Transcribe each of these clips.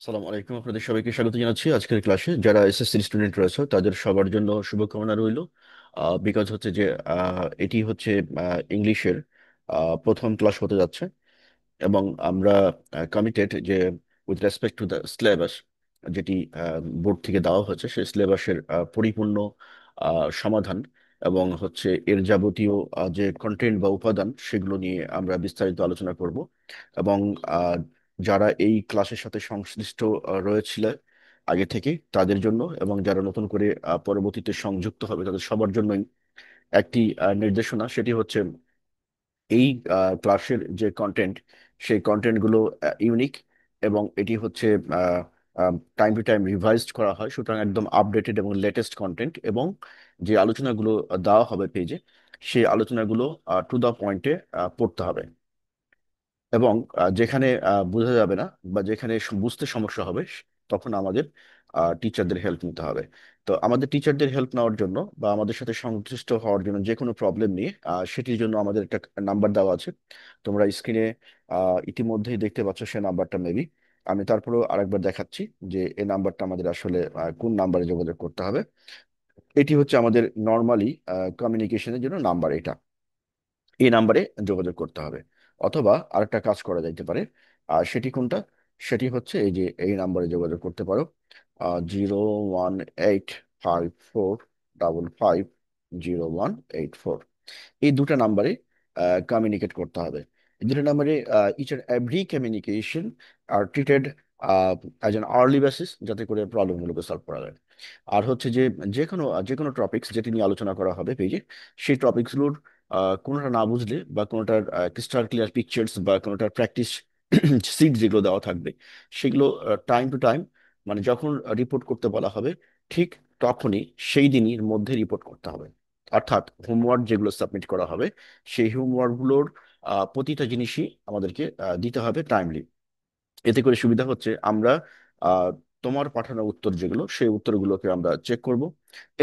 সালাম আলাইকুম, আপনাদের সবাইকে স্বাগত জানাচ্ছি আজকের ক্লাসে। যারা এসএসসি স্টুডেন্ট রয়েছে তাদের সবার জন্য শুভকামনা রইল। বিকজ হচ্ছে যে এটি হচ্ছে ইংলিশের প্রথম ক্লাস হতে যাচ্ছে, এবং আমরা কমিটেড যে with respect to the syllabus যেটি বোর্ড থেকে দেওয়া হয়েছে, সেই সিলেবাসের পরিপূর্ণ সমাধান এবং হচ্ছে এর যাবতীয় যে কন্টেন্ট বা উপাদান সেগুলো নিয়ে আমরা বিস্তারিত আলোচনা করব। এবং আহ, যারা এই ক্লাসের সাথে সংশ্লিষ্ট রয়েছিল আগে থেকে তাদের জন্য, এবং যারা নতুন করে পরবর্তীতে সংযুক্ত হবে তাদের সবার জন্যই একটি নির্দেশনা, সেটি হচ্ছে এই ক্লাসের যে কন্টেন্ট, সেই কন্টেন্টগুলো ইউনিক, এবং এটি হচ্ছে টাইম টু টাইম রিভাইজড করা হয়। সুতরাং একদম আপডেটেড এবং লেটেস্ট কন্টেন্ট, এবং যে আলোচনাগুলো দেওয়া হবে পেজে, সেই আলোচনাগুলো টু দ্য পয়েন্টে পড়তে হবে। এবং যেখানে বোঝা যাবে না বা যেখানে বুঝতে সমস্যা হবে, তখন আমাদের টিচারদের হেল্প নিতে হবে। তো আমাদের টিচারদের হেল্প নেওয়ার জন্য বা আমাদের সাথে সংশ্লিষ্ট হওয়ার জন্য যে কোনো প্রবলেম নিয়ে, সেটির জন্য আমাদের একটা নাম্বার দেওয়া আছে। তোমরা স্ক্রিনে ইতিমধ্যেই দেখতে পাচ্ছ সে নাম্বারটা মেবি। আমি তারপরেও আরেকবার দেখাচ্ছি যে এই নাম্বারটা আমাদের আসলে কোন নাম্বারে যোগাযোগ করতে হবে। এটি হচ্ছে আমাদের নর্মালি কমিউনিকেশনের জন্য নাম্বার, এটা এই নাম্বারে যোগাযোগ করতে হবে। অথবা আরেকটা কাজ করা যাইতে পারে, আর সেটি কোনটা? সেটি হচ্ছে এই যে এই নাম্বারে যোগাযোগ করতে পারো, 01855550184। এই দুটো নাম্বারে কমিউনিকেট করতে হবে। এই দুটো নাম্বারে each and every communication are treated as an early basis, যাতে করে প্রবলেমগুলোকে সলভ করা যায়। আর হচ্ছে যে যে কোনো টপিকস যেটি নিয়ে আলোচনা করা হবে পেজে, সেই টপিকসগুলোর কোনোটা না বুঝলে বা কোনোটার ক্রিস্টাল ক্লিয়ার পিকচার্স বা কোনোটার প্র্যাকটিস সিট যেগুলো দেওয়া থাকবে, সেগুলো টাইম টু টাইম, মানে যখন রিপোর্ট করতে বলা হবে ঠিক তখনই সেই দিনের মধ্যে রিপোর্ট করতে হবে। অর্থাৎ হোমওয়ার্ক যেগুলো সাবমিট করা হবে, সেই হোমওয়ার্কগুলোর প্রতিটা জিনিসই আমাদেরকে দিতে হবে টাইমলি। এতে করে সুবিধা হচ্ছে আমরা আহ, তোমার পাঠানো উত্তর যেগুলো, সেই উত্তরগুলোকে আমরা চেক করব,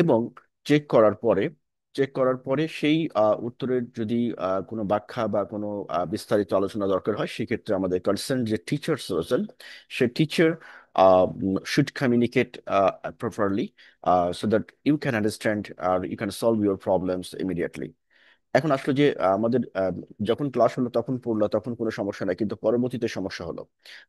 এবং চেক করার পরে চেক করার পরে সেই উত্তরের যদি কোনো ব্যাখ্যা বা কোনো বিস্তারিত আলোচনা দরকার হয়, সেক্ষেত্রে আমাদের কনসার্ন যে টিচার্স রয়েছেন, সে teacher should communicate properly, so that you can understand আর you can solve your problems immediately. এখন আসলে যে আমাদের যখন ক্লাস হলো তখন পড়লো তখন কোনো সমস্যা নাই, কিন্তু পরবর্তীতে সমস্যা হলো,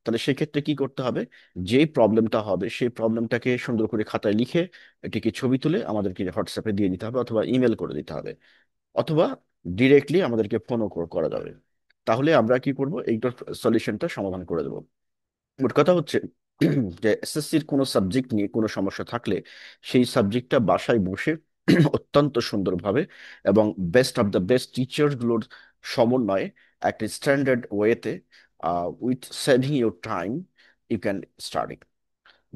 তাহলে সেক্ষেত্রে কি করতে হবে? যে প্রবলেমটা হবে সেই প্রবলেমটাকে সুন্দর করে খাতায় লিখে এটিকে ছবি তুলে আমাদেরকে হোয়াটসঅ্যাপে দিয়ে দিতে হবে, অথবা ইমেল করে দিতে হবে, অথবা ডিরেক্টলি আমাদেরকে ফোনও করা যাবে। তাহলে আমরা কি করব, এইটার সলিউশনটা সমাধান করে দেবো। মোট কথা হচ্ছে যে এসএসসির কোনো সাবজেক্ট নিয়ে কোনো সমস্যা থাকলে সেই সাবজেক্টটা বাসায় বসে অত্যন্ত সুন্দরভাবে এবং best of the best teachers গুলোর সমন্বয়ে একটা স্ট্যান্ডার্ড ওয়েতে, with saving your time, you can study.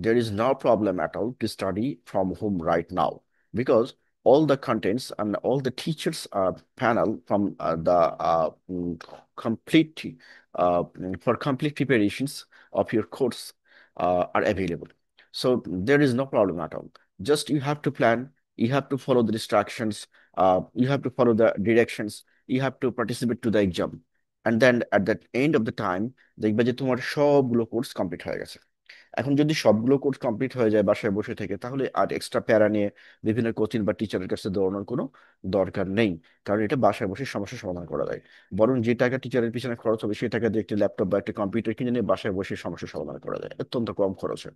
There is no problem at all to study from home right now, because all the contents and all the teachers panel from complete for complete preparations of your course are available. So there is no problem at all. Just you have to plan, you have to follow the instructions, you have to follow the directions, you have to participate to the exam, and then at the end of the time দেখবে যে তোমার সবগুলো course complete হয়ে গেছে। এখন যদি সবগুলো course complete হয়ে যায় বাসায় বসে থেকে, তাহলে আর এক্সট্রা প্যারা নিয়ে বিভিন্ন কোচিং বা টিচারের কাছে দৌড়ানোর কোনো দরকার নেই। কারণ এটা বাসায় বসে সমস্যা সমাধান করা যায়। বরং যে টাকা টিচারের পিছনে খরচ হবে, সেই টাকা দিয়ে একটি ল্যাপটপ বা একটা কম্পিউটার কিনে নিয়ে বাসায় বসে সমস্যা সমাধান করা যায় অত্যন্ত কম খরচে।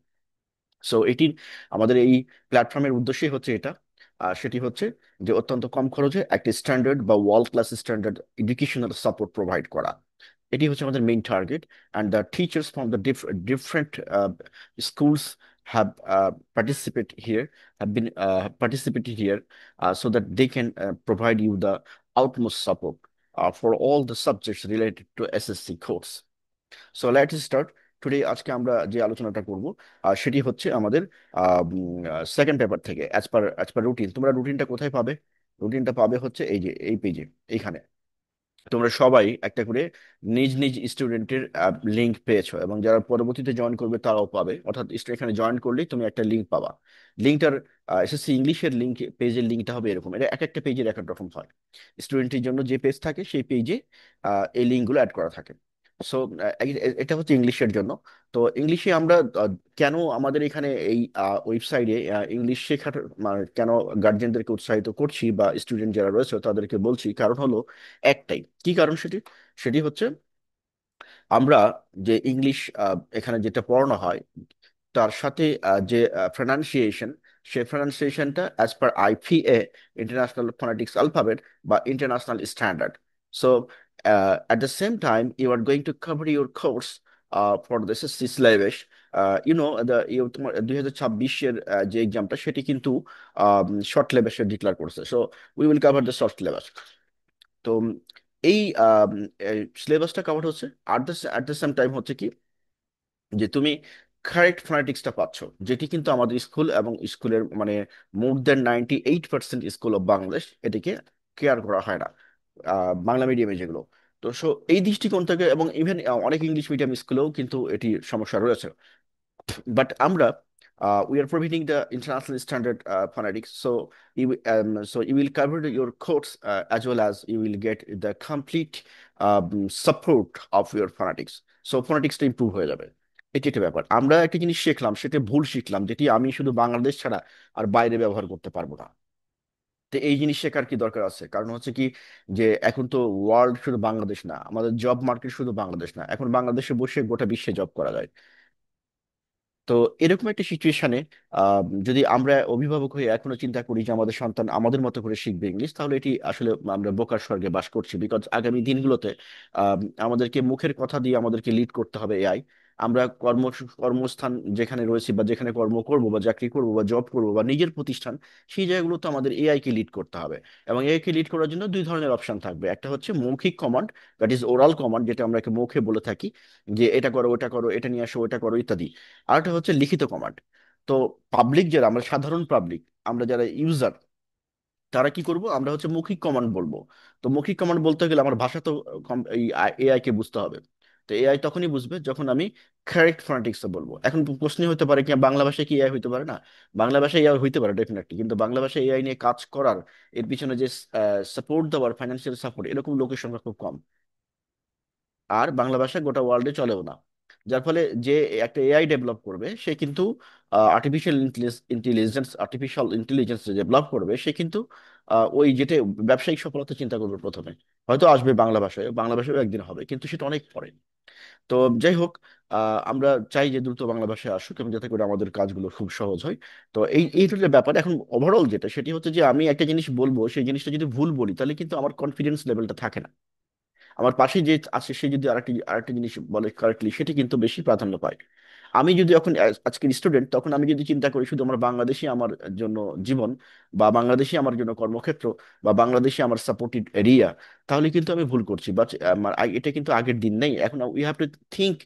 সো এটির আমাদের এই প্ল্যাটফর্মের উদ্দেশ্যই হচ্ছে এটা। আর সেটি হচ্ছে যে অত্যন্ত কম খরচে একটি স্ট্যান্ডার্ড বা world class standard educational support provide করা, এটি হচ্ছে আমাদের main target. And the teachers from the different schools have participate here have been participated here, so that they can provide you the utmost support for all the subjects related to SSC course. So let's start today. আজকে আমরা যে আলোচনাটা করব সেটি হচ্ছে আমাদের second paper থেকে, as per routine. তোমরা রুটিনটা কোথায় পাবে? রুটিনটা পাবে হচ্ছে এই যে এই পেজে, এইখানে। তোমরা সবাই একটা করে নিজ নিজ স্টুডেন্টের লিঙ্ক পেয়েছো, এবং যারা পরবর্তীতে জয়েন করবে তারাও পাবে। অর্থাৎ এখানে জয়েন করলেই তুমি একটা লিঙ্ক পাবা। লিঙ্কটার এসএসসি ইংলিশের লিঙ্ক, পেজের লিঙ্কটা হবে এরকম। এটা এক একটা পেজের এক এক রকম হয়। স্টুডেন্টের জন্য যে পেজ থাকে সেই পেজে এই লিঙ্কগুলো অ্যাড করা থাকে। সো এটা হচ্ছে ইংলিশের জন্য। তো ইংলিশে আমরা কেন আমাদের এখানে এই ওয়েবসাইটে ইংলিশ শেখার কেন গার্জিয়ানদেরকে উৎসাহিত করছি বা স্টুডেন্ট যারা রয়েছে তাদেরকে বলছি, কারণ হলো একটাই। কি কারণ সেটি? সেটি হচ্ছে আমরা যে ইংলিশ এখানে যেটা পড়ানো হয় তার সাথে যে প্রনাউন্সিয়েশন, সেই প্রনাউন্সিয়েশনটা as per IPA, international phonetics alphabet বা international standard. So at the same time you are going to cover your course for this syllabus. You know তোমার 2026-এর যে এক্সামটা সেটি কিন্তু শর্ট সিলেবাসে ডিক্লেয়ার করছে। So we will cover the short syllabus. তো এই সিলেবাসটা কভার হচ্ছে। অ্যাট দ্য সেম টাইম হচ্ছে কি যে তুমি কারেক্ট ফোনেটিক্সটা পাচ্ছ, যেটি কিন্তু আমাদের স্কুল এবং স্কুলের মোর দেন 98% স্কুল অফ বাংলাদেশ এটিকে কেয়ার করা হয় না, বাংলা মিডিয়ামে যেগুলো। তো এই দৃষ্টিকোণ থেকে, এবং ইভেন অনেক ইংলিশ মিডিয়াম স্কুলেও কিন্তু এটি সমস্যা রয়েছে। বাট আমরা we are providing the international standard phonetics. So you will cover your course as well as you will get the complete support of your phonetics. So phonetics টা improve হয়ে যাবে। এটি একটা ব্যাপার। আমরা একটা জিনিস শিখলাম, সেটা ভুল শিখলাম, যেটি আমি শুধু বাংলাদেশ ছাড়া আর বাইরে ব্যবহার করতে পারবো না। তো এই জিনিস শেখার কি দরকার আছে? কারণ হচ্ছে কি যে এখন তো ওয়ার্ল্ড শুধু বাংলাদেশ না, আমাদের জব মার্কেট শুধু বাংলাদেশ না, এখন বাংলাদেশে বসে গোটা বিশ্বে জব করা যায়। তো এরকম একটা সিচুয়েশনে যদি আমরা অভিভাবক হয়ে এখনো চিন্তা করি যে আমাদের সন্তান আমাদের মতো করে শিখবে ইংলিশ, তাহলে এটি আসলে আমরা বোকার স্বর্গে বাস করছি। বিকজ আগামী দিনগুলোতে আমাদেরকে মুখের কথা দিয়ে আমাদেরকে লিড করতে হবে এআই। আমরা কর্মস্থান যেখানে রয়েছি বা যেখানে কর্ম করব বা চাকরি করব বা জব করব বা নিজের প্রতিষ্ঠান, সেই জায়গাগুলোতে আমাদের এআই কে লিড করতে হবে। এবং এআই কে লিড করার জন্য দুই ধরনের অপশন থাকবে। একটা হচ্ছে মৌখিক command, that is oral command, যেটা আমরা মুখে বলে থাকি যে এটা করো, ওটা করো, এটা নিয়ে আসো, ওটা করো ইত্যাদি। আরেকটা হচ্ছে লিখিত কমান্ড। তো পাবলিক যারা, আমরা সাধারণ পাবলিক, আমরা যারা ইউজার, তারা কি করব? আমরা হচ্ছে মৌখিক কমান্ড বলবো। তো মৌখিক কমান্ড বলতে গেলে আমার ভাষা তো এই এআই কে বুঝতে হবে। তো এআই তখনই বুঝবে যখন আমি কারেক্ট ফোনেটিক্স বলবো। এখন প্রশ্ন হতে পারে কি বাংলা ভাষায় কি এআই হইতে পারে না? বাংলা ভাষায় এআই হইতে পারে ডেফিনেটলি, কিন্তু বাংলা ভাষায় এআই নিয়ে কাজ করার, এর পিছনে যে সাপোর্ট দেওয়ার, ফাইন্যান্সিয়াল সাপোর্ট, এরকম লোকের সংখ্যা খুব কম। আর বাংলা ভাষা গোটা ওয়ার্ল্ডে চলেও না। যার ফলে যে একটা এআই ডেভেলপ করবে সে কিন্তু আর্টিফিশিয়াল ইন্টেলিজেন্স ডেভেলপ করবে, সে কিন্তু ওই যেটা ব্যবসায়িক সফলতা চিন্তা করবে প্রথমে। হয়তো আসবে বাংলা ভাষায়, বাংলা ভাষায় একদিন হবে, কিন্তু সেটা অনেক পরে। তো যাই হোক, আমরা চাই যে দ্রুত বাংলা ভাষায় আসুক এবং যাতে করে আমাদের কাজগুলো খুব সহজ হয়। তো এই ধরনের ব্যাপার। এখন ওভারঅল যেটা, সেটি হচ্ছে যে আমি একটা জিনিস বলবো, সেই জিনিসটা যদি ভুল বলি তাহলে কিন্তু আমার কনফিডেন্স লেভেলটা থাকে না। আমার পাশে যে আছে সে যদি আরেকটি আরেকটি জিনিস বলে কারেক্টলি, সেটি কিন্তু বেশি প্রাধান্য পায়। আমি যদি এখন আজকের স্টুডেন্ট, তখন আমি যদি চিন্তা করি শুধু আমার বাংলাদেশই আমার জন্য জীবন, বা বাংলাদেশই আমার জন্য কর্মক্ষেত্র, বা বাংলাদেশই আমার সাপোর্টেড এরিয়া, তাহলে কিন্তু আমি ভুল করছি। বাট এটা কিন্তু আগের দিন নেই। এখন উই হ্যাভ টু থিঙ্ক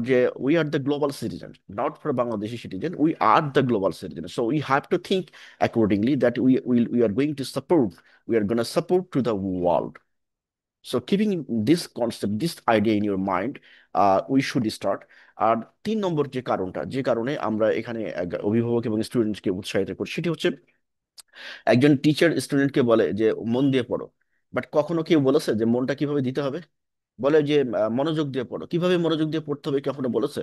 যে we are the global citizen, not for Bangladeshi citizen, we are the global citizen. So we have to think accordingly that we are going to support, we are gonna support to the world. So keeping this concept, this idea in your mind, we should start. আর 3 নম্বর যে কারণটা, যে কারণে আমরা এখানে অভিভাবক এবং স্টুডেন্টকে উৎসাহিত করি, সেটি হচ্ছে একজন টিচার স্টুডেন্টকে বলে যে মন দিয়ে পড়ো। বাট কখনো কেউ বলেছে যে মনটা কিভাবে দিতে হবে? বলে যে মনোযোগ দিয়ে পড়ো। কিভাবে মনোযোগ দিয়ে পড়তে হবে কখনো বলেছে?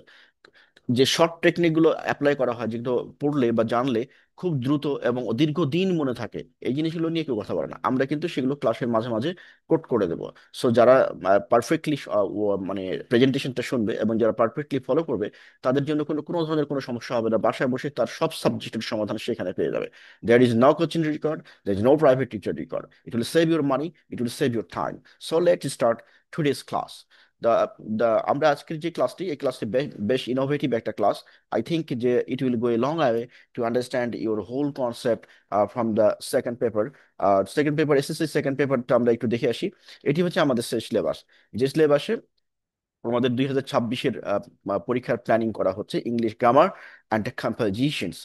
যে শর্ট টেকনিক গুলো অ্যাপ্লাই করা হয়, যেগুলো পড়লে বা জানলে খুব দ্রুত এবং দীর্ঘদিন মনে থাকে, এই জিনিসগুলো নিয়ে কেউ কথা বলে না। আমরা কিন্তু সেগুলো ক্লাসের মাঝে মাঝে কোট করে দেবো। সো যারা পারফেক্টলি প্রেজেন্টেশনটা শুনবে এবং যারা পারফেক্টলি ফলো করবে, তাদের জন্য কোনো ধরনের কোনো সমস্যা হবে না। বাসায় বসে তার সব সাবজেক্টের সমাধান সেখানে পেয়ে যাবে। There is no coaching record, there is no private teacher record. It will save your money, it will save your time. So let start today's class. The the আমরা আজকের যে ক্লাসটি, এই ক্লাসটি বেশ ইনোভেটিভ একটা ক্লাস। আই থিঙ্ক যে it will go a long way to understand your whole concept from the second paper. Second paper, SSC second পেপারটা আমরা একটু দেখে আসি। এটি হচ্ছে আমাদের শেষ সিলেবাস। যে সিলেবাসে আমাদের 2026-এর পরীক্ষার প্ল্যানিং করা হচ্ছে ইংলিশ গ্রামার অ্যান্ড কম্পোজিশনস।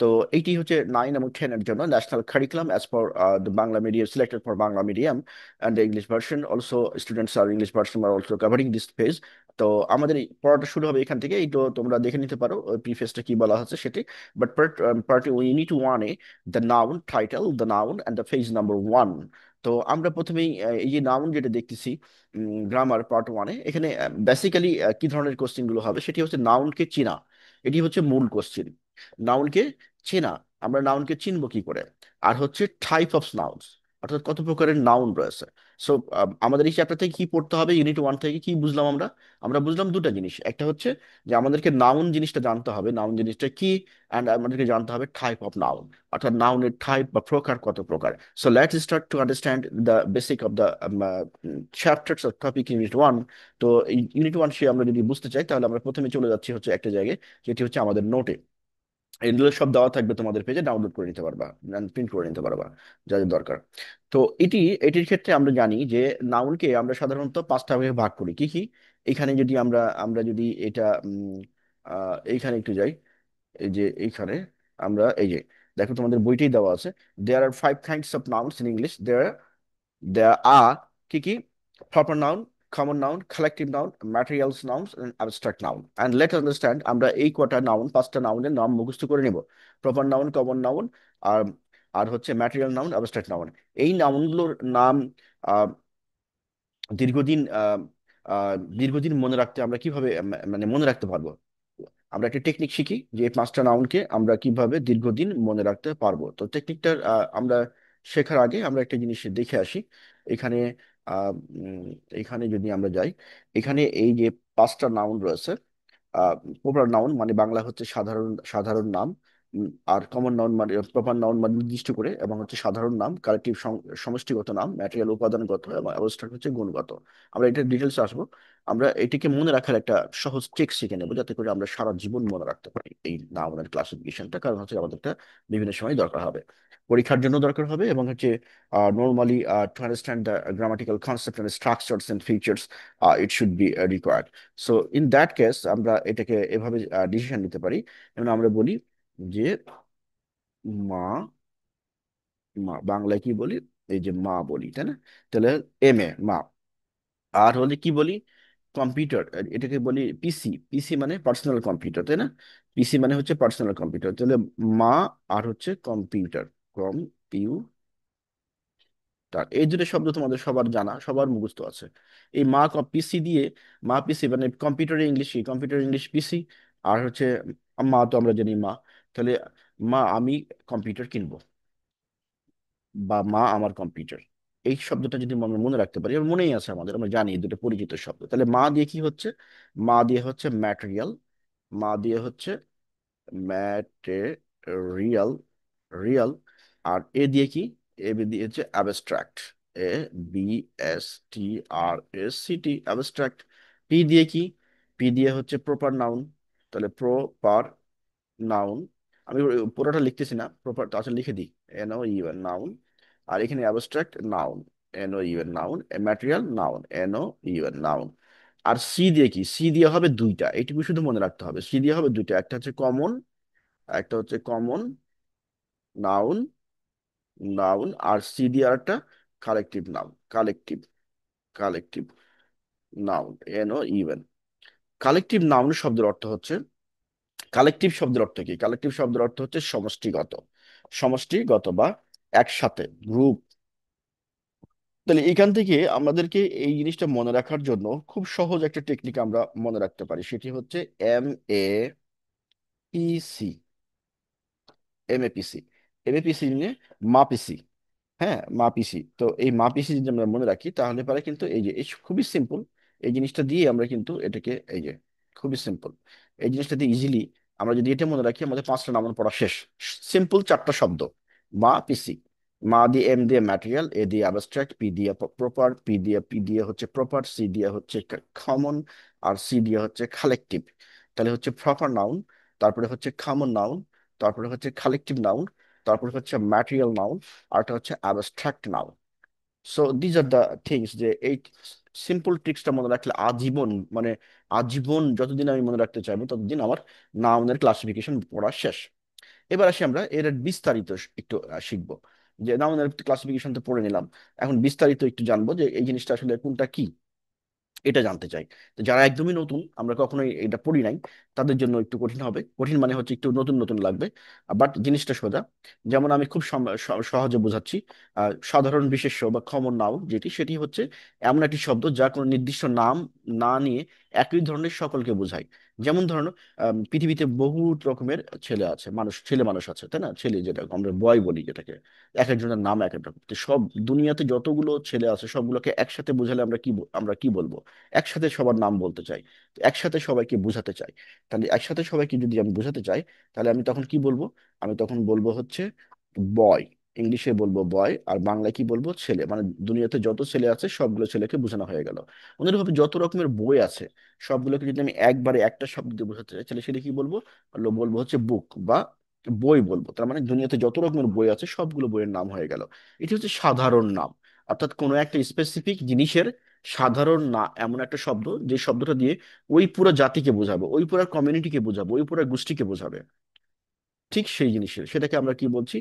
তো এইটি হচ্ছে 9 এবং 10-এর জন্য national curriculum as for the Bangla medium, selected for Bangla medium and the English version also. Students আর English version are also covering this page. তো আমাদের এই পড়াটা শুরু হবে এখান থেকে। এই তো তোমরা দেখে নিতে পারো প্রিফেসটা কি বলা হচ্ছে সেটি। বাট পার্ট ইউনিট 1-এ, the noun title, the noun and the page number 1, তো আমরা প্রথমেই এই যে নাউন যেটা দেখতেছি, গ্রামার পার্ট 1-এ, এখানে বেসিক্যালি কি ধরনের কোশ্চেন গুলো হবে সেটি হচ্ছে নাউনকে চেনা। এটি হচ্ছে মূল কোশ্চেন, নাউনকে চেনা। আমরা নাউনকে চিনবো কি করে? আর হচ্ছে টাইপ অফ নাউনস, অর্থাৎ কত প্রকারের নাউন রয়েছে। সো আমাদের এই চ্যাপ্টার থেকে কি পড়তে হবে, ইউনিট 1 থেকে কি বুঝলাম আমরা? আমরা বুঝলাম দুটা জিনিস। একটা হচ্ছে যে আমাদেরকে নাউন জিনিসটা জানতে হবে, নাউন জিনিসটা কি, অ্যান্ড আমাদেরকে জানতে হবে টাইপ অফ নাউন, অর্থাৎ নাউনের টাইপ বা প্রকার কত প্রকার। So let's start to understand the basic of the chapters of topic in Unit 1. তো Unit 1 সে আমরা যদি বুঝতে চাই, তাহলে আমরা প্রথমে চলে যাচ্ছি হচ্ছে একটা জায়গায়, যেটি হচ্ছে আমাদের নোটে। এগুলো সব দেওয়া থাকবে তোমাদের পেজে, ডাউনলোড করে নিতে পারবা, প্রিন্ট করে নিতে পারবা, যাদের দরকার। তো এটির ক্ষেত্রে আমরা জানি যে নাউনকে আমরা সাধারণত 5টা ভাগে ভাগ করি। কি কি? এখানে যদি আমরা আমরা যদি এটা এইখানে একটু যাই, এই যে এইখানে আমরা এই যে দেখো তোমাদের বইতেই দেওয়া আছে, দেয়ার আর 5 kinds of nouns in English. There are কি কি? Proper noun, common noun, collective noun, materials nouns, and abstract noun. And let's understand, আমরা এই কটা নাউন, 5টা নাউনের নাম মুখস্থ করে নিব। প্রপার নাউন, কমন নাউন, আর আর হচ্ছে ম্যাটেরিয়াল নাউন, অ্যাবস্ট্রাক্ট নাউন। এই নাউনগুলোর নাম আহ, দীর্ঘদিন দীর্ঘদিন মনে রাখতে আমরা কিভাবে মানে মনে রাখতে পারবো? আমরা একটা টেকনিক শিখি যে এই 5টা নাউনকে আমরা কিভাবে দীর্ঘদিন মনে রাখতে পারবো। তো টেকনিকটা আমরা শেখার আগে আমরা একটা জিনিস দেখে আসি। এখানে আহ, উম, এখানে যদি আমরা যাই, এখানে এই যে 5টা নাউন রয়েছে, প্রপার নাউন মানে বাংলা হচ্ছে সাধারণ সাধারণ নাম, আর কমন নাউন মানে প্রপার নাউন মানে নির্দিষ্ট করে, এবং হচ্ছে সাধারণ নাম কালেকটিভ সমষ্টিগত নাম, ম্যাটেরিয়াল উপাদানগত, এবং অবস্ট্রাক্ট হচ্ছে গুণগত। আমরা এটা ডিটেলস আসবো। আমরা এটিকে মনে রাখার একটা সহজ ট্রিক শিখে নেবো, যাতে করে আমরা সারা জীবন মনে রাখতে পারি এই নাউনের ক্লাসিফিকেশনটা, কারণ হচ্ছে আমাদের একটা বিভিন্ন সময় দরকার হবে, পরীক্ষার জন্য দরকার হবে, এবং হচ্ছে normally to understand the grammatical concept and structures and features it should be required. So in that case আমরা এটাকে এভাবে ডিসিশন নিতে পারি। যেমন আমরা বলি যে মা, মা বাংলায় কি বলি? এই যে মা বলি, তাই না? তাহলে এম এ মা। আর হলে কি বলি? কম্পিউটার, এটাকে বলি পিসি। পিসি মানে পার্সোনাল কম্পিউটার, তাই না? পিসি মানে হচ্ছে পার্সোনাল কম্পিউটার। তাহলে মা আর হচ্ছে কম্পিউটার, কম্পিউটার। এই দুটো শব্দ তোমাদের সবার জানা, সবার মুখস্থ আছে। এই মা পিসি দিয়ে, মা পিসি মানে কম্পিউটার ইংলিশ কি, কম্পিউটার ইংলিশ পিসি। আর হচ্ছে মা তো আমরা জানি মা। তাহলে মা আমি কম্পিউটার কিনবো, বা মা আমার কম্পিউটার। এই শব্দটা যদি আমরা মনে রাখতে পারি, আর মনেই আছে আমাদের, আমরা জানি এই দুটো পরিচিত শব্দ। তাহলে মা দিয়ে কি হচ্ছে? মা দিয়ে হচ্ছে ম্যাটেরিয়াল, মা দিয়ে হচ্ছে ম্যাটেরিয়াল, রিয়াল। আর এ দিয়ে কি? এ দিয়ে হচ্ছে abstract, A B S T R S C T, abstract. P দিয়ে কি? পি দিয়ে হচ্ছে প্রপার নাউন, তাহলে প্রপার নাউন। আমি পুরোটা লিখতেছি না, প্রপার তো আসলে লিখে দিই, এন ও ইউএন নাউন। আর এখানে abstract noun, N O U N noun, material noun, N O U N noun. আর সি দিয়ে কি? সি দিয়ে হবে দুইটা, এইটুকু শুধু মনে রাখতে হবে। সি দিয়ে হবে দুইটা, একটা হচ্ছে কমন, একটা হচ্ছে কমন নাউন, নাউন। আর সি দিয়ে আর একটা collective noun, collective, collective noun, N O U N. Collective noun শব্দের অর্থ হচ্ছে, কালেকটিভ শব্দের অর্থ কি? কালেকটিভ শব্দের অর্থ হচ্ছে সমষ্টিগত, সমষ্টিগত বা একসাথে, গ্রুপ। তাহলে এখান থেকে আমাদেরকে এই জিনিসটা মনে রাখার জন্য খুব সহজ একটা টেকনিক আমরা মনে রাখতে পারি, সেটি হচ্ছে MAPC। MAPC, MAPC নিয়ে মাপিসি। হ্যাঁ, মাপিসি। তো এই মাপিসি যদি আমরা মনে রাখি, তাহলে পরে কিন্তু এই যে খুবই সিম্পল, এই জিনিসটা দিয়ে আমরা কিন্তু এটাকে এই যে খুবই সিম্পল, এই জিনিসটা দিয়ে ইজিলি আমরা যদি এটা মনে রাখি, আমাদের 5টা নামন পড়া শেষ। সিম্পল 4টা শব্দ, মা পিসি। মা দিয়ে এম দিয়ে ম্যাটেরিয়াল, এ দিয়ে অ্যাবস্ট্রাক্ট, পি দিয়ে প্রপার, পি দিয়ে হচ্ছে প্রপার, সি দিয়ে হচ্ছে কমন, আর সি দিয়ে হচ্ছে কালেকটিভ। তাহলে হচ্ছে প্রপার নাউন, তারপরে হচ্ছে কমন নাউন, তারপরে হচ্ছে কালেকটিভ নাউন, তারপরে হচ্ছে ম্যাটেরিয়াল নাউন, আরটা হচ্ছে abstract noun. So these are the things, যে এই সিম্পল ট্রিক্সটা মনে রাখলে আজীবন, মানে আজীবন যতদিন আমি মনে রাখতে চাইবো, ততদিন আমার নাউনের ক্লাসিফিকেশন পড়া শেষ। এবার আসি আমরা এর বিস্তারিত একটু শিখবো। যে নাউনের ক্লাসিফিকেশন তো পড়ে নিলাম, এখন বিস্তারিত একটু জানবো যে এই জিনিসটা আসলে কোনটা কি। এটা জানতে চাই। তো যারা একদমই নতুন, আমরা কখনোই এটা পড়ি নাই, তাদের জন্য একটু কঠিন হবে। কঠিন মানে হচ্ছে একটু নতুন নতুন লাগবে, বাট জিনিসটা সোজা। যেমন আমি খুব সহজে বোঝাচ্ছি। সাধারণ বিশেষ্য বা কমন নাউন যেটি, সেটি হচ্ছে এমন একটি শব্দ যা কোনো নির্দিষ্ট নাম না নিয়ে একই ধরনের সকলকে বোঝায়। যেমন ধরুন, পৃথিবীতে বহু রকমের ছেলে আছে, ছেলে মানুষ আছে, তাই না? ছেলে যেটা আমরা বয় বলি, যেটাকে এক একজনের নাম এক এক রকম। তো সব দুনিয়াতে যতগুলো ছেলে আছে সবগুলোকে একসাথে বোঝালে আমরা কি বলবো? একসাথে সবার নাম বলতে চাই, তো একসাথে সবাইকে বোঝাতে চাই। তাহলে একসাথে সবাইকে যদি আমি বোঝাতে চাই, তাহলে আমি তখন কি বলবো? আমি তখন বলবো হচ্ছে বয়। ইংলিশে বলবো বয়, আর বাংলায় কি বলবো? ছেলে। মানে দুনিয়াতে যত ছেলে আছে সবগুলো ছেলেকে বোঝানো হয়ে গেল। অনুরূপভাবে যত রকমের বই আছে সবগুলোকে যদি আমি একবারে একটা শব্দ দিয়ে বোঝাতে চাই, তাহলে সেটা কি বলবো? বলবো হচ্ছে বুক বা বই বলবো। তার মানে দুনিয়াতে যত রকমের বই আছে সবগুলো বইয়ের নাম হয়ে গেল। এটি হচ্ছে সাধারণ নাম, অর্থাৎ কোনো একটা স্পেসিফিক জিনিসের সাধারণ না এমন একটা শব্দ, যে শব্দটা দিয়ে ওই পুরো জাতিকে বোঝাবো, ওই পুরো কমিউনিটিকে বোঝাবো, ওই পুরো গোষ্ঠীকে বোঝাবে। ঠিক সেই জিনিসের সেটাকে আমরা কি বলছি?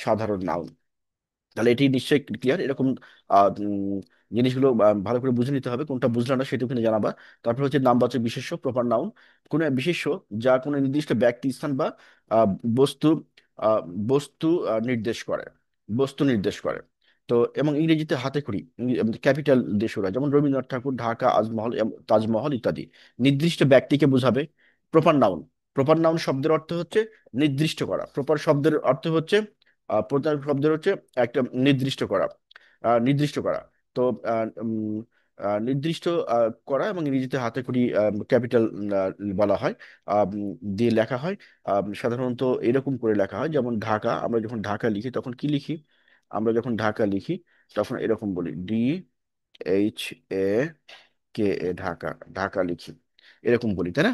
সাধারণ নাউন। তাহলে এটি নিশ্চয়ই ক্লিয়ার। এরকম জিনিসগুলো ভালো করে বুঝে নিতে হবে, কোনটা বুঝলে না সেটা কিন্তু জানাবা। তারপর হচ্ছে নামবাচক বিশেষ্য, প্রপার নাউন। কোনো এক বিশেষ্য যা কোনো নির্দিষ্ট ব্যক্তি, স্থান বা আহ, বস্তু আহ, বস্তু নির্দেশ করে, বস্তু নির্দেশ করে। তো এবং ইংরেজিতে হাতে খড়ি, ক্যাপিটাল দিয়ে শুরু হয়, যেমন রবীন্দ্রনাথ ঠাকুর, ঢাকা, আজমহল, তাজমহল ইত্যাদি। নির্দিষ্ট ব্যক্তিকে বোঝাবে। প্রপার নাউন, প্রপার নাউন শব্দের অর্থ হচ্ছে নির্দিষ্ট করা। প্রপার শব্দের অর্থ হচ্ছে প্রধান শব্দের হচ্ছে একটা নির্দিষ্ট করা, নির্দিষ্ট করা। তো নির্দিষ্ট করা, এবং ইংরেজিতে হাতে করি ক্যাপিটাল বলা হয়, দিয়ে লেখা হয়। সাধারণত এরকম করে লেখা হয়, যেমন ঢাকা, আমরা যখন ঢাকা লিখি তখন কি লিখি? আমরা যখন ঢাকা লিখি তখন এরকম বলি, DHAKA, ঢাকা। ঢাকা লিখি, এরকম বলি, তাই না?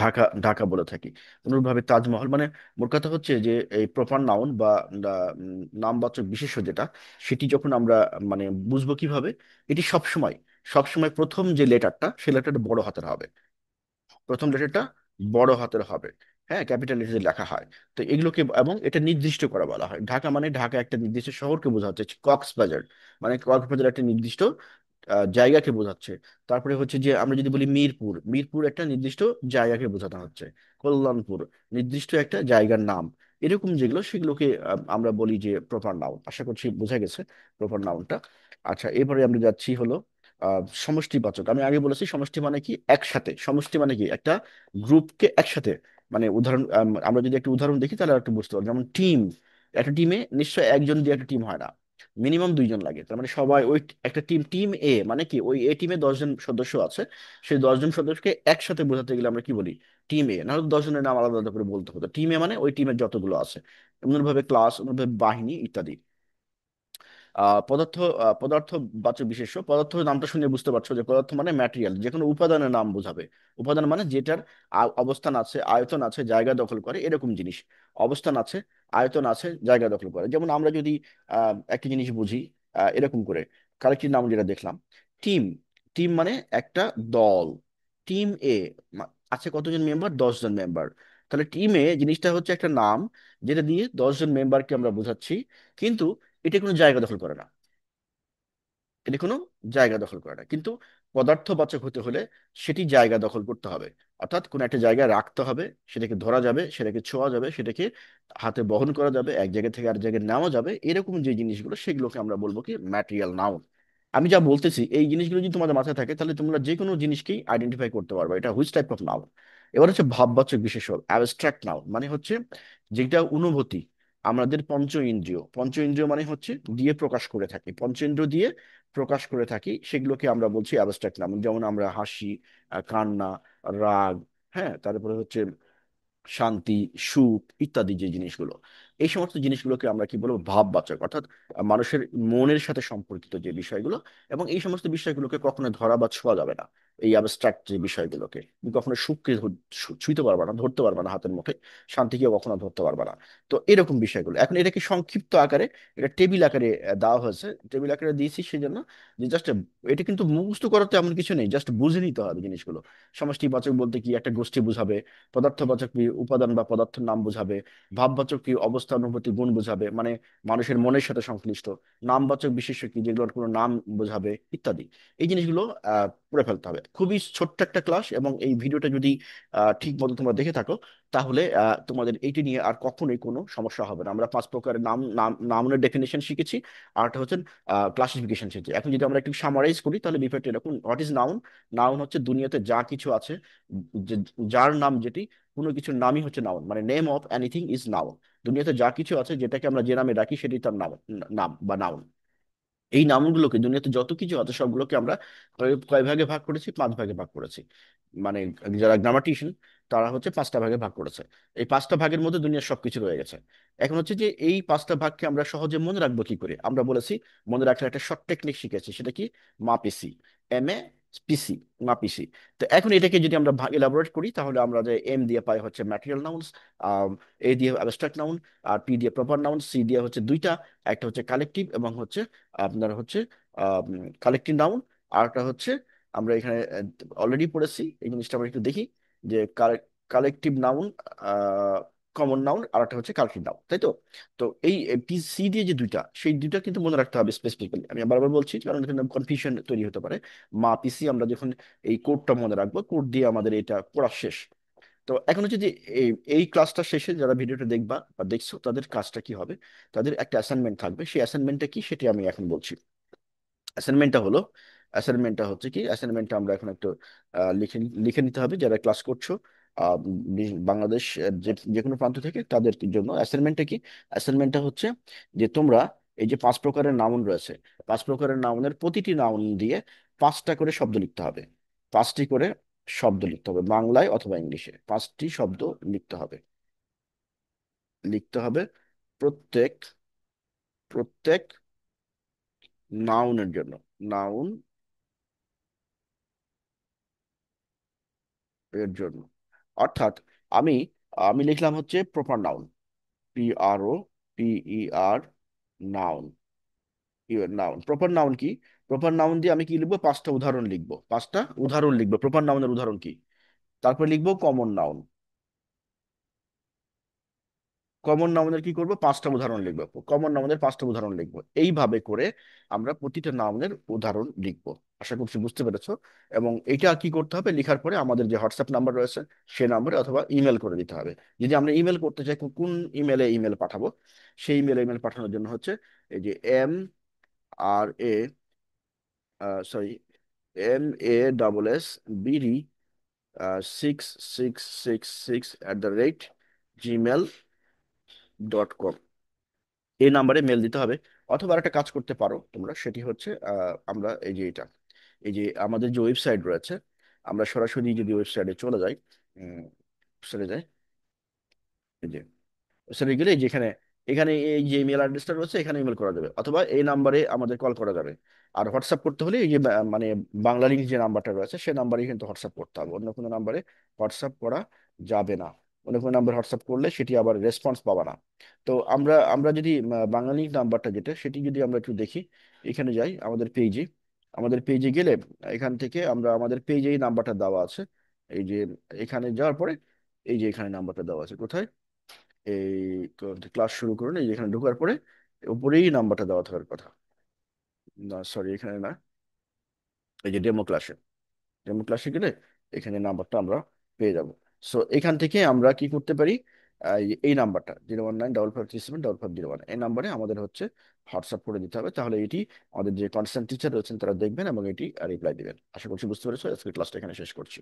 ঢাকা ঢাকা বলে থাকি। অনুরূপভাবে তাজমহল, মানে মোট কথা হচ্ছে যে এই প্রপার নাউন বা নামবাচক বিশেষ্য যেটা, সেটি যখন আমরা মানে বুঝবো কিভাবে? এটি সবসময় সবসময় প্রথম যে লেটারটা, সে লেটারটা বড় হাতের হবে। প্রথম লেটারটা বড় হাতের হবে। হ্যাঁ, ক্যাপিটাল লেটারে লেখা হয়। তো এগুলোকে, এবং এটা নির্দিষ্ট করা বলা হয়। ঢাকা মানে ঢাকা একটা নির্দিষ্ট শহরকে বোঝাচ্ছে। কক্সবাজার মানে কক্সবাজার একটা নির্দিষ্ট জায়গাকে বোঝাচ্ছে। তারপরে হচ্ছে যে আমরা যদি বলি মিরপুর, মিরপুর একটা নির্দিষ্ট জায়গাকে বোঝানো হচ্ছে। কল্যাণপুর নির্দিষ্ট একটা জায়গার নাম। এরকম যেগুলো, সেগুলোকে আমরা বলি যে প্রপার নাউন। আশা করছি বোঝা গেছে প্রপার নাউনটা। আচ্ছা, এবারে আমরা যাচ্ছি হলো সমষ্টিবাচক। আমি আগে বলেছি সমষ্টি মানে কি? একসাথে। সমষ্টি মানে কি? একটা গ্রুপকে একসাথে, মানে উদাহরণ, আমরা যদি একটা উদাহরণ দেখি তাহলে একটু বুঝতে পারবো। যেমন টিম, একটা টিমে নিশ্চয় একজন দিয়ে একটা টিম হয় না, মিনিমাম দুইজন লাগে। তার মানে সবাই ওই একটা টিম, টিম এ মানে কি? ওই এ টিমে 10 জন সদস্য আছে, সেই 10 জন সদস্যকে একসাথে বোঝাতে গেলে আমরা কি বলি? টিম এ। না হলে 10 জনের নাম আলাদা আলাদা করে বলতে হতো। টিম এ মানে ওই টিমের যতগুলো আছে। অনুরূপভাবে ক্লাস, অনুরূপভাবে বাহিনী ইত্যাদি। পদার্থ, পদার্থবাচক বিশেষ্য। পদার্থ নামটা শুনে বুঝতে পারছো যে পদার্থ মানে ম্যাটেরিয়াল, যে কোনো উপাদানের নাম বোঝাবে। উপাদান মানে যেটার অবস্থান আছে, আয়তন আছে, জায়গা দখল করে, এরকম জিনিস। অবস্থান আছে, আয়তন আছে, জায়গা দখল করে। যেমন আমরা যদি একটা জিনিস বুঝি এরকম করে, কারেক্ট নাম যেটা দেখলাম, টিম। টিম মানে একটা দল। টিম এ আছে কতজন মেম্বার? 10 জন মেম্বার। তাহলে টিম এ জিনিসটা হচ্ছে একটা নাম, যেটা দিয়ে 10 জন মেম্বারকে আমরা বোঝাচ্ছি। কিন্তু এটা কোনো জায়গা দখল করে না। এটি কোনো জায়গা দখল করে না, কিন্তু পদার্থবাচক হতে হলে সেটি জায়গা দখল করতে হবে। অর্থাৎ কোনো একটা জায়গায় রাখতে হবে, সেটাকে ধরা যাবে, সেটাকে ছোঁয়া যাবে, সেটাকে হাতে বহন করা যাবে, এক জায়গা থেকে আর জায়গায় নেওয়া যাবে, এরকম যে জিনিসগুলো, সেগুলোকে আমরা বলবো কি? Material noun. আমি যা বলতেছি এই জিনিসগুলো যদি তোমাদের মাথায় থাকে, তাহলে তোমরা যে কোনো জিনিসকেই আইডেন্টিফাই করতে পারবে এটা হুইচ টাইপ অফ নাউন। এবার হচ্ছে ভাববাচক বিশেষণ, অ্যাবস্ট্রাক্ট নাউন, মানে হচ্ছে যেটা অনুভূতি। আমাদের পঞ্চ ইন্দ্রিয়, পঞ্চ ইন্দ্রিয় মানে হচ্ছে দিয়ে প্রকাশ করে থাকি, পঞ্চেন্দ্রিয় দিয়ে প্রকাশ করে থাকি, সেগুলোকে আমরা বলছি অ্যাবস্ট্রাক্ট নাউন। যেমন আমরা হাসি, কান্না, রাগ, হ্যাঁ, তারপরে হচ্ছে শান্তি, সুখ ইত্যাদি যে জিনিসগুলো, এই সমস্ত জিনিসগুলোকে আমরা কি বলবো? ভাববাচক। অর্থাৎ মানুষের মনের সাথে সম্পর্কিত যে বিষয়গুলো, এবং এই সমস্ত বিষয়গুলোকে কখনো ধরা বা ছোঁয়া যাবে না। এই অ্যাবস্ট্রাক্ট যে বিষয়গুলোকে। তুমি কখনো সুখকে ছুঁইতে পারবে না, ধরতে পারবে না হাতের মুঠে, শান্তিকে কখনো ধরতে পারবে না। তো এরকম বিষয়গুলো এখন এটাকে সংক্ষিপ্ত আকারে, এটা টেবিল আকারে দেওয়া হয়েছে। টেবিল আকারে দিয়েছি সেই জন্য যে জাস্ট এটা কিন্তু মুখস্থ করার তো এমন কিছু নেই, জাস্ট বুঝে নিতে হবে জিনিসগুলো। সমষ্টিবাচক বলতে কি, একটা গোষ্ঠী বোঝাবে। পদার্থবাচক কি, উপাদান বা পদার্থের নাম বোঝাবে। ভাববাচক কি, অবস্থা অনুভূতি গুণ বোঝাবে, মানে মানুষের মনের সাথে সংশ্লিষ্ট। নামবাচক বিশেষ্য কি, যেগুলোর কোনো নাম বোঝাবে ইত্যাদি। এই জিনিসগুলো পড়ে ফেলতে হবে। খুবই ছোট্ট একটা ক্লাস, এবং এই ভিডিওটা যদি ঠিক মতো তোমরা দেখে থাকো, তাহলে তোমাদের এইটি নিয়ে আর কখনোই কোনো সমস্যা হবে না। আমরা 5 প্রকারের নাম নাম নামের ডেফিনেশন শিখেছি, আর একটা হচ্ছে ক্লাসিফিকেশন শিখেছি। এখন যদি আমরা একটু সামারাইজ করি, তাহলে বিষয়টা এরকম: হোয়াট ইজ নাউন? নাউন হচ্ছে দুনিয়াতে যা কিছু আছে, যে যার নাম যেটি, কোনো কিছুর নামই হচ্ছে নাউন, মানে name of anything is noun. দুনিয়াতে যা কিছু আছে, যেটাকে আমরা যে নামে ডাকি, সেটি তার নাম, নাম বা নাউন। এই নামগুলোকে, দুনিয়াতে যত কিছু আছে সবগুলোকে আমরা কয় কয় ভাগে ভাগ করেছি? 5 ভাগে ভাগ করেছি। মানে যারা গ্রামাটিশিয়ান, তারা হচ্ছে 5টা ভাগে ভাগ করেছে। এই 5টা ভাগের মধ্যে দুনিয়ার সবকিছু রয়ে গেছে। এখন হচ্ছে যে এই 5টা ভাগকে আমরা সহজে মনে রাখবো কি করে? আমরা বলেছি মনে রাখার একটা শর্ট টেকনিক শিখেছি, সেটা কি? মাপিসি। MAPC, মাপিসি। তো এখন এটাকে যদি আমরা এলাবোরেট করি, তাহলে আমরা যে এম দিয়ে পাই হচ্ছে ম্যাটেরিয়াল নাউন্স, এ দিয়ে অ্যাবস্ট্রাক্ট নাউন, আর পি দিয়ে প্রপার নাউন, সি দিয়ে হচ্ছে দুইটা, একটা হচ্ছে কালেকটিভ এবং হচ্ছে আপনার হচ্ছে কালেক্টিভ নাউন। আর একটা হচ্ছে, আমরা এখানে অলরেডি পড়েছি এই জিনিসটা, আমরা একটু দেখি যে কালেকটিভ নাউন, কমন নাউন, আর একটা হচ্ছে কালেক্টিভ নাউন, তাই তো? তো এই সি দিয়ে যে দুইটা, সেই দুইটা কিন্তু মনে রাখতে হবে স্পেসিফিক্যালি। আমি বারবার বলছি, কারণ এখানে কনফিউশন তৈরি হতে পারে। মা পিসি, আমরা যখন এই কোডটা মনে রাখবো, কোড দিয়ে আমাদের এটা পড়া শেষ। তো এখন হচ্ছে যে এই এই ক্লাসটা শেষে যারা ভিডিওটা দেখবা বা দেখছো, তাদের কাজটা কি হবে? তাদের একটা অ্যাসাইনমেন্ট থাকবে। সেই অ্যাসাইনমেন্টটা কি, সেটি আমি এখন বলছি। অ্যাসাইনমেন্টটা হলো, অ্যাসাইনমেন্টটা হচ্ছে কি, অ্যাসাইনমেন্টটা আমরা এখন একটু লিখে লিখে নিতে হবে যারা ক্লাস করছো। বাংলাদেশ যে যে কোনো প্রান্ত থেকে, তাদের জন্য অ্যাসাইনমেন্টটা কি? অ্যাসাইনমেন্টটা হচ্ছে যে তোমরা এই যে 5 প্রকারের নাউন রয়েছে, 5 প্রকারের নাউনের প্রতিটি নাউন দিয়ে 5টা করে শব্দ লিখতে হবে। 5টি করে শব্দ লিখতে হবে, বাংলায় অথবা ইংলিশে 5টি শব্দ লিখতে হবে। লিখতে হবে প্রত্যেক প্রত্যেক নাউনের জন্য। নাউন এর জন্য, অর্থাৎ আমি আমি লিখলাম হচ্ছে proper noun, PROPER, noun. Noun, proper noun কি? প্রপার নাউন দিয়ে আমি কি লিখবো? 5টা উদাহরণ লিখবো, 5টা উদাহরণ লিখবো। প্রপার নাউনের উদাহরণ কি? তারপর লিখবো কমন নাউন। কমন নাউনের কি করবো? 5টা উদাহরণ লিখবো। কমন নাউনের 5টা উদাহরণ লিখবো। এইভাবে করে আমরা প্রতিটা নাউনের উদাহরণ লিখবো। আশা করছি বুঝতে পেরেছো। এবং এটা কি করতে হবে? লেখার পরে আমাদের যে হোয়াটসঅ্যাপ নাম্বার রয়েছে, সে নাম্বারে অথবা ইমেল করে দিতে হবে। যদি আমরা ইমেল করতে চাই, কোন ইমেলে ইমেল পাঠাবো? সেই ইমেল পাঠানোর জন্য হচ্ছে এই যে সরি, MASSBD 6666@gmail.com, এই নাম্বারে মেল দিতে হবে। অথবা একটা কাজ করতে পারো তোমরা, সেটি হচ্ছে আমরা এই যে এটা, এই যে আমাদের যে ওয়েবসাইট রয়েছে, আমরা সরাসরি যদি ওয়েবসাইটে চলে যাই, চলে যাই, এই যে ওয়েবসাইটে গেলে যেখানে, এখানে এই যে ইমেল অ্যাড্রেসটা রয়েছে, এখানে ইমেল করা যাবে, অথবা এই নাম্বারে আমাদের কল করা যাবে। আর হোয়াটসঅ্যাপ করতে হলে এই যে মানে বাংলা লিঙ্ক যে নাম্বারটা রয়েছে, সেই নাম্বারেই কিন্তু হোয়াটসঅ্যাপ করতে হবে। অন্য কোনো নাম্বারে হোয়াটসঅ্যাপ করা যাবে না। অন্য কোনো নাম্বার হোয়াটসঅ্যাপ করলে সেটি আবার রেসপন্স পাবা না। তো আমরা আমরা যদি বাংলা লিঙ্ক নাম্বারটা যেটা, সেটি যদি আমরা একটু দেখি, এখানে যাই আমাদের পেজে। আমাদের পেজে গেলে এখান থেকে আমরা, আমাদের পেজেই নাম্বারটা দেওয়া আছে। এই যে এখানে যাওয়ার পরে, এই যে এখানে নাম্বারটা দেওয়া আছে কোথায়, এই ক্লাস শুরু করুন, এই যে এখানে ঢোকার পরে উপরেই নাম্বারটা দেওয়া থাকার কথা। না সরি, এখানে না, এই যে ডেমো ক্লাসে গেলে এখানে নাম্বারটা আমরা পেয়ে যাব। সো এখান থেকে আমরা কি করতে পারি? এই নাম্বারটা 01955375501, এই নাম্বারে আমাদের হচ্ছে হোয়াটসঅ্যাপ করে দিতে হবে। তাহলে এটি আমাদের যে কনসার্ন টিচার রয়েছেন তারা দেখবেন এবং এটি রিপ্লাই দিবেন। আশা করছি বুঝতে পেরেছো। আজকে ক্লাসটা এখানে শেষ করছি।